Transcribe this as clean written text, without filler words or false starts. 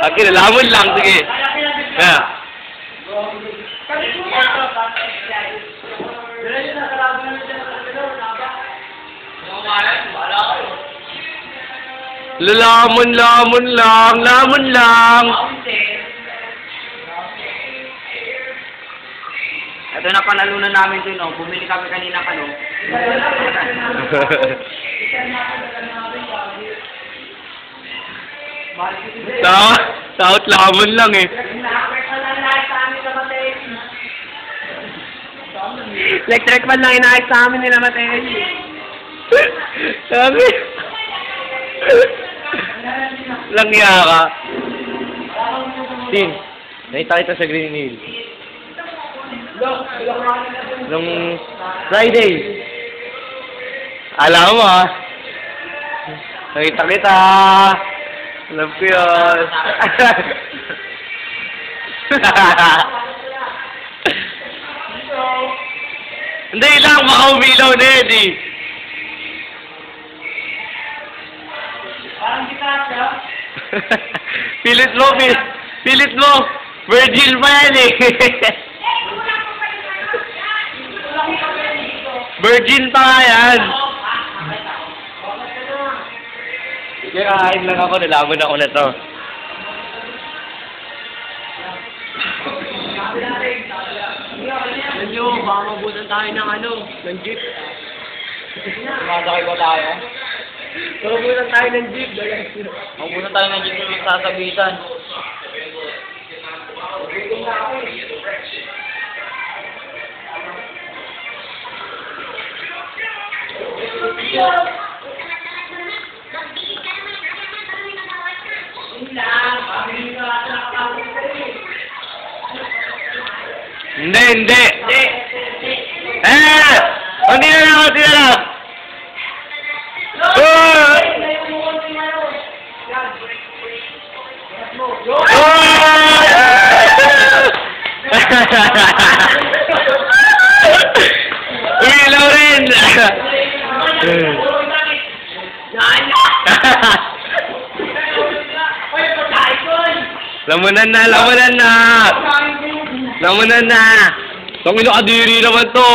Okay, lamon lang. Sige. Yeah. Lamon lang. Lamon lang. Ito na panalunan namin dun, oh. Bumili kami kanina ka, no? South lamon lang eh. Electric man lang inaayos sa amin nila Mateo. Sabi. Langya ka. Tin, nakita kita sa Green Hill. Nung Friday. Alam mo ah. Nakita kita. Alam ko yun. Hindi lang, makaumilaw na yun eh. Pilit mo. Virgin pa yan eh. Virgin pa nga yan. Kaya kain lang ako, nalaman ako na to. Medyo, baka mabutan tayo ng jeep. Sumasakay ba tayo? Mabutan tayo ng jeep. Mabutan tayo ng jeep yung sasabitan. Hindi. Hindi na lang. Umilaw rin. Lamunan na. Tangina kadiri naman to.